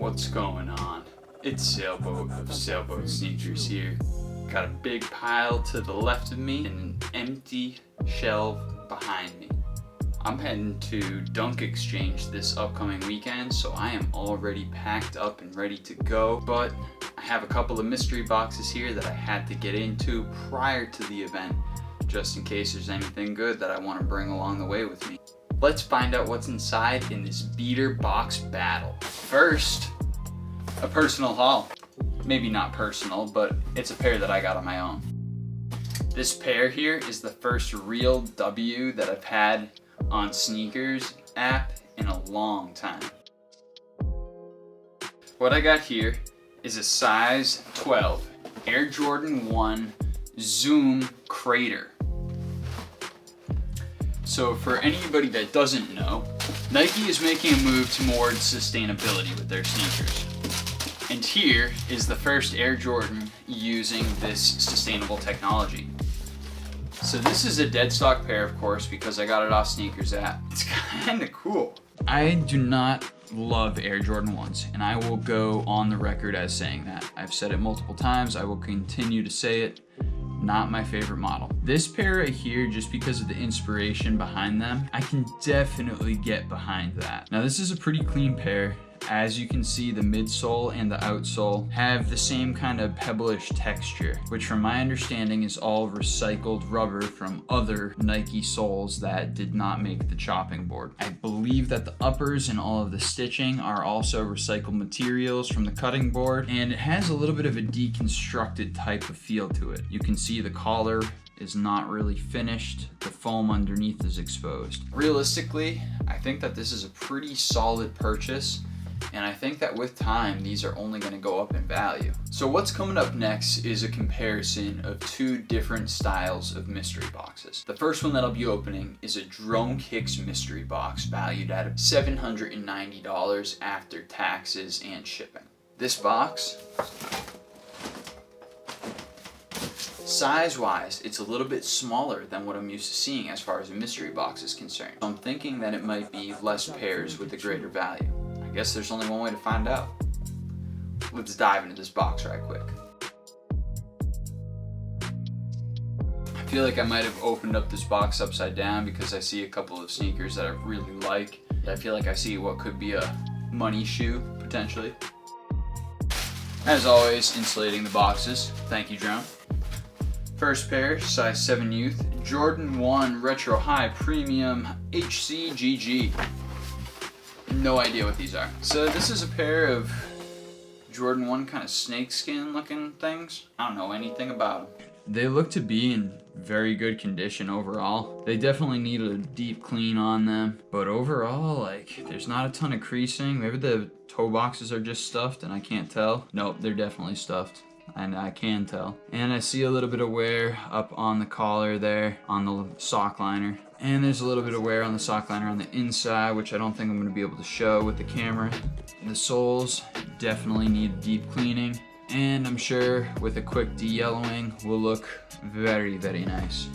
What's going on? It's Sailboat of Sailboat.Sneakers here. Got a big pile to the left of me and an empty shelf behind me. I'm heading to Dunk Exchange this upcoming weekend, so I am already packed up and ready to go. But I have a couple of mystery boxes here that I had to get into prior to the event, just in case there's anything good that I want to bring along the way with me. Let's find out what's inside in this beater box battle. First, a personal haul. Maybe not personal, but it's a pair that I got on my own. This pair here is the first real W that I've had on Sneakers app in a long time. What I got here is a size 12 Air Jordan 1 Zoom Crater. So for anybody that doesn't know, Nike is making a move towards sustainability with their sneakers. And here is the first Air Jordan using this sustainable technology. So this is a dead stock pair, of course, because I got it off Sneakers app. It's kinda cool. I do not love Air Jordan 1s, and I will go on the record as saying that. I've said it multiple times, I will continue to say it. Not my favorite model. This pair right here, just because of the inspiration behind them, I can definitely get behind that. Now this is a pretty clean pair. As you can see, the midsole and the outsole have the same kind of pebblish texture, which from my understanding is all recycled rubber from other Nike soles that did not make the chopping board. I believe that the uppers and all of the stitching are also recycled materials from the cutting board, and it has a little bit of a deconstructed type of feel to it. You can see the collar is not really finished. The foam underneath is exposed. Realistically, I think that this is a pretty solid purchase. And I think that with time, these are only gonna go up in value. So what's coming up next is a comparison of two different styles of mystery boxes. The first one that I'll be opening is a DronKicks mystery box valued at $790 after taxes and shipping. This box, size-wise, it's a little bit smaller than what I'm used to seeing as far as a mystery box is concerned. So I'm thinking that it might be less pairs with a greater value. I guess there's only one way to find out. Let's dive into this box right quick. I feel like I might have opened up this box upside down because I see a couple of sneakers that I really like. I feel like I see what could be a money shoe, potentially. As always, insulating the boxes. Thank you, Drone. First pair, size 7 youth, Jordan 1 Retro High Premium HCGG. No idea what these are. So this is a pair of Jordan 1 kind of snakeskin looking things. I don't know anything about them. They look to be in very good condition overall. They definitely need a deep clean on them, but overall, like, there's not a ton of creasing. Maybe the toe boxes are just stuffed and I can't tell. Nope, they're definitely stuffed. And I can tell. And I see a little bit of wear up on the collar there, on the sock liner. And there's a little bit of wear on the sock liner on the inside, which I don't think I'm gonna be able to show with the camera. The soles definitely need deep cleaning. And I'm sure with a quick de-yellowing will look very, very nice.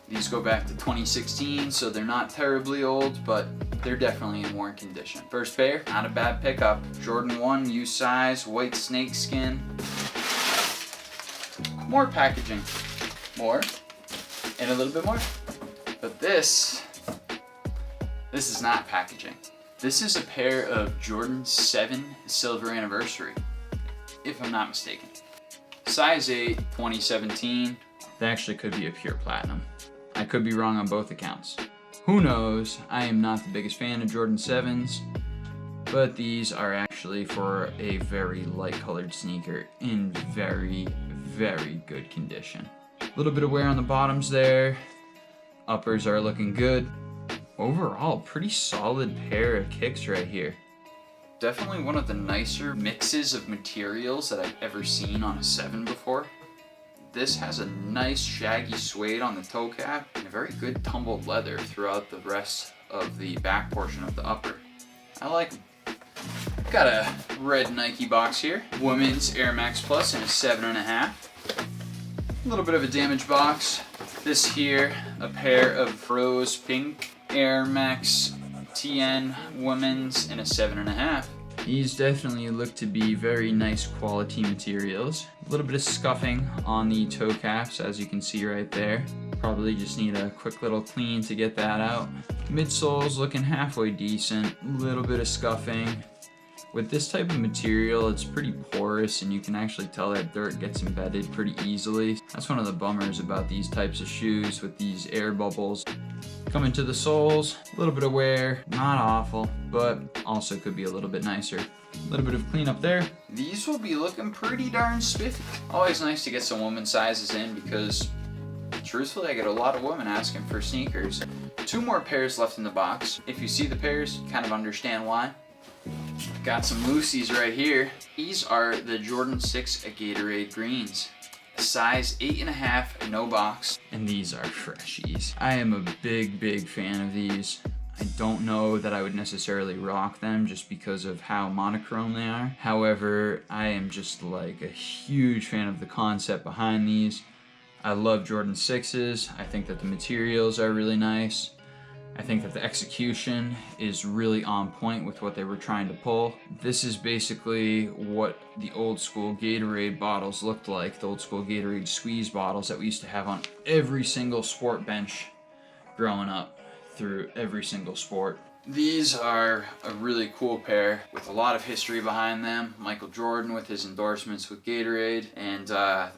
These go back to 2016, so they're not terribly old, but they're definitely in worn condition. First pair, not a bad pickup. Jordan 1, U size, white snakeskin. More packaging. More. And a little bit more. But this is not packaging. This is a pair of Jordan 7 Silver Anniversary, if I'm not mistaken. Size 8, 2017. That actually could be a pure platinum. I could be wrong on both accounts. Who knows? I am not the biggest fan of Jordan 7s, but these are actually for a very light colored sneaker in very, very good condition. A little bit of wear on the bottoms there. Uppers are looking good. Overall, pretty solid pair of kicks right here. Definitely one of the nicer mixes of materials that I've ever seen on a 7 before. This has a nice shaggy suede on the toe cap and a very good tumbled leather throughout the rest of the back portion of the upper. I like them. Got a red Nike box here. Women's Air Max Plus in a 7.5. A little bit of a damaged box. This here, a pair of rose pink Air Max TN Women's in a 7.5. These definitely look to be very nice quality materials. A little bit of scuffing on the toe caps, as you can see right there. Probably just need a quick little clean to get that out. Midsole's looking halfway decent. A little bit of scuffing. With this type of material, it's pretty porous and you can actually tell that dirt gets embedded pretty easily. That's one of the bummers about these types of shoes with these air bubbles. Coming to the soles, a little bit of wear, not awful, but also could be a little bit nicer. A little bit of cleanup there. These will be looking pretty darn spiffy. Always nice to get some women's sizes in because truthfully I get a lot of women asking for sneakers. 2 more pairs left in the box. If you see the pairs, you kind of understand why. Got some loosies right here. These are the Jordan 6 Gatorade Greens. Size 8.5, no box. And these are freshies. I am a big fan of these. I don't know that I would necessarily rock them just because of how monochrome they are. However, I am just like a huge fan of the concept behind these. I love Jordan 6s. I think that the materials are really nice. I think that the execution is really on point with what they were trying to pull. This is basically what the old school Gatorade bottles looked like, the old school Gatorade squeeze bottles that we used to have on every single sport bench growing up through every single sport. These are a really cool pair with a lot of history behind them. Michael Jordan with his endorsements with Gatorade and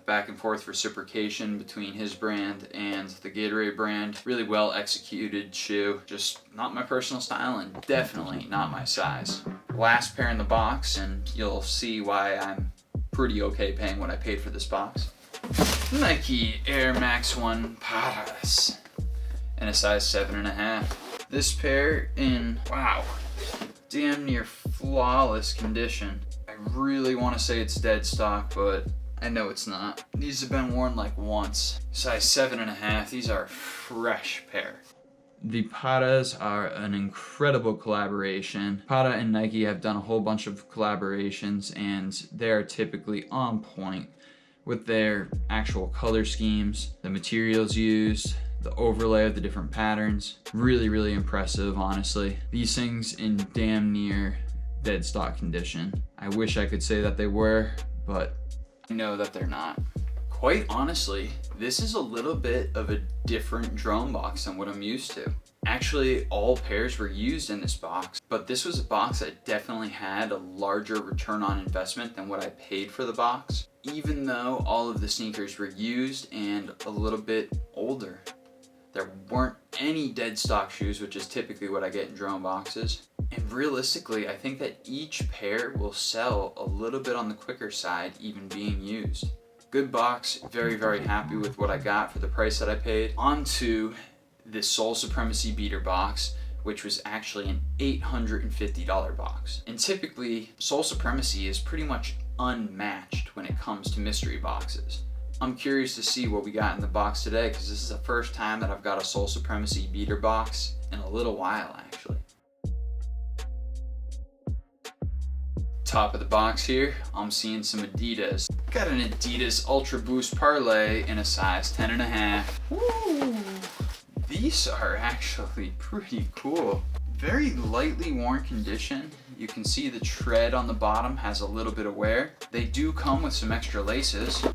back and forth reciprocation between his brand and the Gatorade brand. Really well executed shoe. Just not my personal style and definitely not my size. Last pair in the box, and you'll see why I'm pretty okay paying what I paid for this box. Nike Air Max 1 Paras in a size 7.5. This pair in, wow, damn near flawless condition. I really want to say it's dead stock, but I know it's not. These have been worn like once. Size 7.5, these are a fresh pair. The Paras are an incredible collaboration. Prada and Nike have done a whole bunch of collaborations and they're typically on point with their actual color schemes, the materials used, the overlay of the different patterns. Really impressive, honestly. These things in damn near dead stock condition. I wish I could say that they were, but I know that they're not. Quite honestly, this is a little bit of a different drone box than what I'm used to. Actually, all pairs were used in this box, but this was a box that definitely had a larger return on investment than what I paid for the box, even though all of the sneakers were used and a little bit older. There weren't any dead stock shoes, which is typically what I get in drone boxes. And realistically, I think that each pair will sell a little bit on the quicker side, even being used. Good box, very happy with what I got for the price that I paid. On to this Sole Supremacy beater box, which was actually an $850 box. And typically, Sole Supremacy is pretty much unmatched when it comes to mystery boxes. I'm curious to see what we got in the box today because this is the first time that I've got a Sole Supremacy beater box in a little while, actually. Top of the box here, I'm seeing some Adidas. Got an Adidas Ultra Boost Parlay in a size 10.5. Woo! These are actually pretty cool. Very lightly worn condition. You can see the tread on the bottom has a little bit of wear. They do come with some extra laces.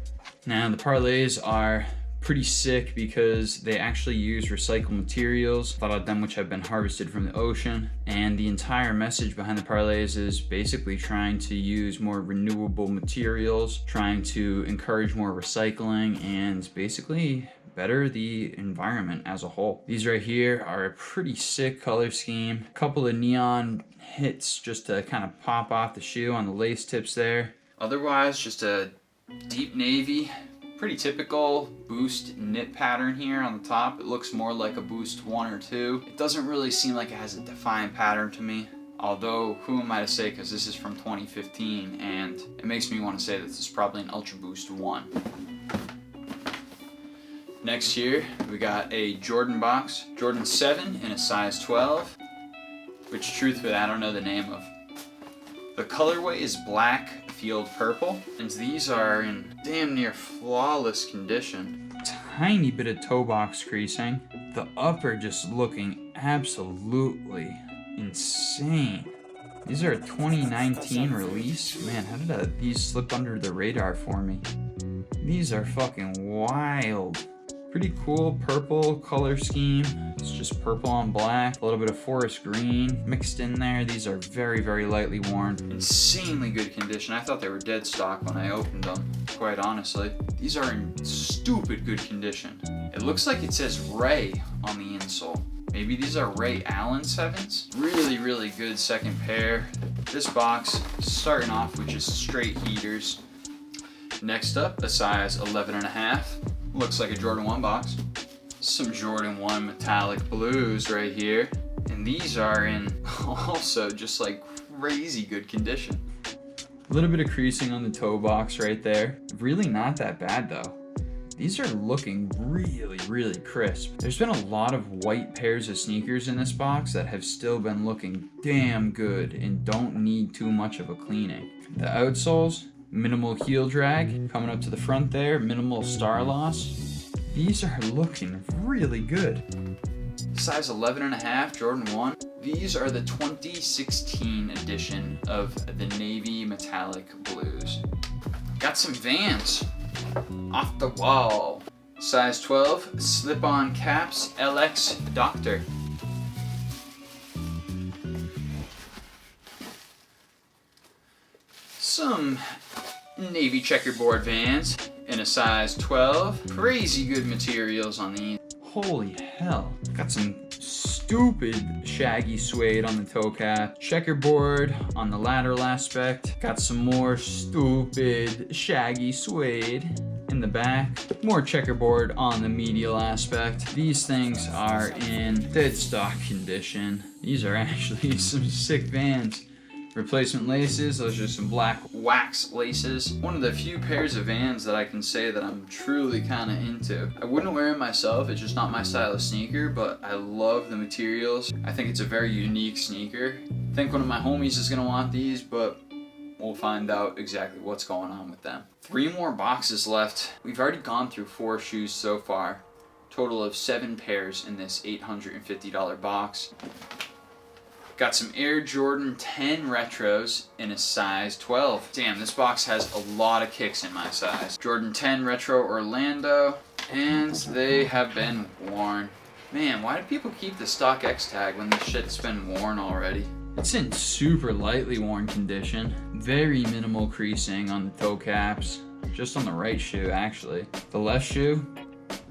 Now the parlays are pretty sick because they actually use recycled materials, a lot of them which have been harvested from the ocean. And the entire message behind the parlays is basically trying to use more renewable materials, trying to encourage more recycling, and basically better the environment as a whole. These right here are a pretty sick color scheme. A couple of neon hits just to kind of pop off the shoe on the lace tips there. Otherwise, just a deep navy, pretty typical Boost knit pattern here on the top. It looks more like a Boost 1 or 2. It doesn't really seem like it has a defined pattern to me. Although, who am I to say, because this is from 2015 and it makes me want to say that this is probably an Ultra Boost 1. Next here, we got a Jordan box, Jordan 7 in a size 12, which truthfully I don't know the name of. The colorway is black field purple, and these are in damn near flawless condition. Tiny bit of toe box creasing. The upper just looking absolutely insane. These are a 2019 release. Man, how did these slip under the radar for me? These are fucking wild. Pretty cool purple color scheme. It's just purple on black, a little bit of forest green mixed in there. These are very, very lightly worn. Insanely good condition. I thought they were dead stock when I opened them, quite honestly. These are in stupid good condition. It looks like it says Ray on the insole. Maybe these are Ray Allen 7s. Really, really good second pair. This box starting off with just straight heaters. Next up, a size 11.5. Looks like a Jordan 1 box. Some Jordan 1 metallic blues right here. And these are in also just like crazy good condition. A little bit of creasing on the toe box right there. Really not that bad though. These are looking really, really crisp. There's been a lot of white pairs of sneakers in this box that have still been looking damn good and don't need too much of a cleaning. The outsoles, minimal heel drag coming up to the front there, minimal star loss. These are looking really good. Size 11.5 Jordan 1. These are the 2016 edition of the navy metallic blues. Got some Vans off the wall. Size 12 slip-on caps LX Doctor. Some navy checkerboard Vans in a size 12. Crazy good materials on these. Holy hell. Got some stupid shaggy suede on the toe cap. Checkerboard on the lateral aspect. Got some more stupid shaggy suede in the back. More checkerboard on the medial aspect. These things are in dead stock condition. These are actually some sick Vans. Replacement laces, those are some black wax laces. One of the few pairs of Vans that I can say that I'm truly kind of into. I wouldn't wear it myself, it's just not my style of sneaker, but I love the materials. I think it's a very unique sneaker. I think one of my homies is gonna want these, but we'll find out exactly what's going on with them. 3 more boxes left. We've already gone through 4 shoes so far. Total of 7 pairs in this $850 box. Got some Air Jordan 10 Retros in a size 12. Damn, this box has a lot of kicks in my size. Jordan 10 Retro Orlando, and they have been worn. Man, why do people keep the stock X tag when this shit's been worn already? It's in super lightly worn condition. Very minimal creasing on the toe caps. Just on the right shoe, actually. The left shoe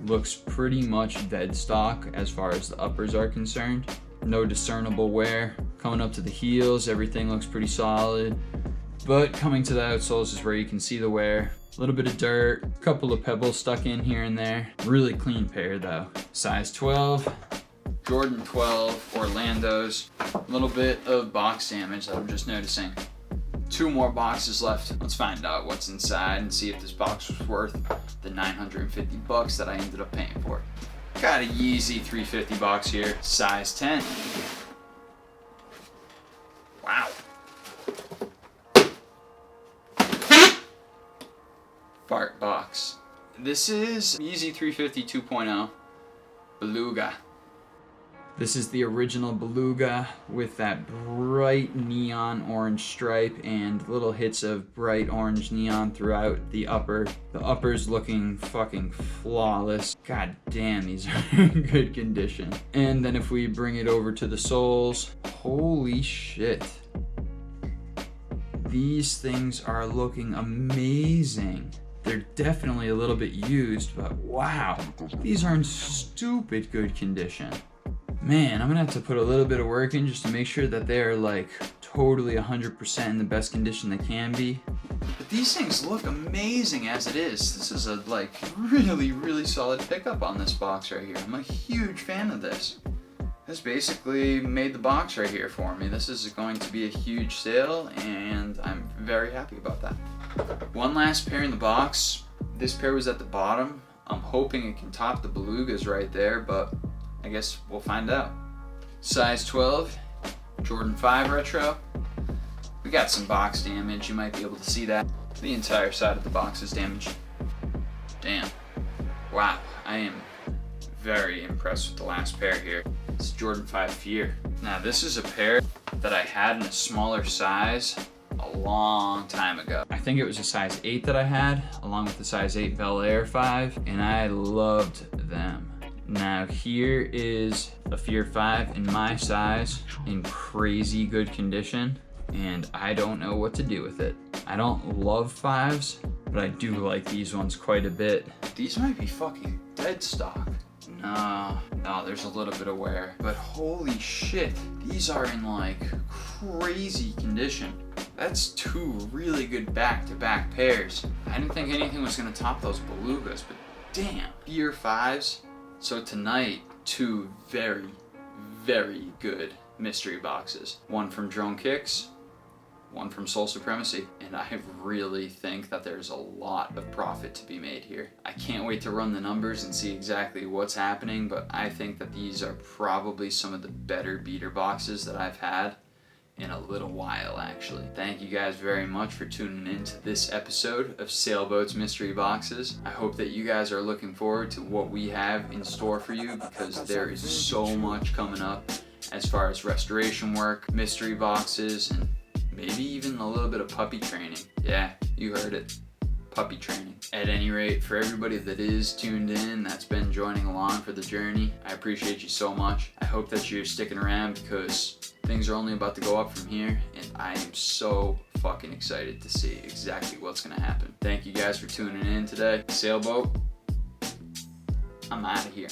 looks pretty much dead stock as far as the uppers are concerned. No discernible wear. Coming up to the heels, everything looks pretty solid. But coming to the outsoles is where you can see the wear. A little bit of dirt, a couple of pebbles stuck in here and there. Really clean pair though. Size 12, Jordan 12 Orlandos. A little bit of box damage that I'm just noticing. 2 more boxes left. Let's find out what's inside and see if this box was worth the $950 that I ended up paying for. Got a Yeezy 350 box here, size 10. Wow. Fart box. This is Yeezy 350 2.0 Beluga. This is the original Beluga with that bright neon orange stripe and little hits of bright orange neon throughout the upper. The upper's looking fucking flawless. God damn, these are in good condition. And then if we bring it over to the soles, holy shit. These things are looking amazing. They're definitely a little bit used, but wow. These are in stupid good condition. Man, I'm gonna have to put a little bit of work in just to make sure that they're like totally 100% in the best condition they can be. But these things look amazing as it is. This is a like really, really solid pickup on this box right here. I'm a huge fan of this. This basically made the box right here for me. This is going to be a huge sale and I'm very happy about that. One last pair in the box. This pair was at the bottom. I'm hoping it can top the Belugas right there, but I guess we'll find out. Size 12, Jordan 5 Retro. We got some box damage, you might be able to see that. The entire side of the box is damaged. Damn. Wow, I am very impressed with the last pair here. It's Jordan 5 Fear. Now this is a pair that I had in a smaller size a long time ago. I think it was a size 8 that I had, along with the size 8 Bel Air 5, and I loved them. Now here is a Fear 5 in my size, in crazy good condition, and I don't know what to do with it. I don't love 5s, but I do like these ones quite a bit. These might be fucking dead stock. No, there's a little bit of wear, but holy shit, these are in like crazy condition. That's 2 really good back-to-back pairs. I didn't think anything was gonna top those belugas, but damn. Fear 5s. So tonight, 2 very, very good mystery boxes. One from DronKicks, one from Sole Supremacy, and I really think that there's a lot of profit to be made here. I can't wait to run the numbers and see exactly what's happening, but I think that these are probably some of the better beater boxes that I've had in a little while, actually. Thank you guys very much for tuning in to this episode of Sailboats Mystery Boxes. I hope that you guys are looking forward to what we have in store for you, because there is so much coming up as far as restoration work, mystery boxes, and maybe even a little bit of puppy training. Yeah, you heard it. Puppy training. At any rate, for everybody that is tuned in, that's been joining along for the journey, I appreciate you so much. I hope that you're sticking around, because things are only about to go up from here, and I am so fucking excited to see exactly what's gonna happen. Thank you guys for tuning in today. Sailboat, I'm out of here.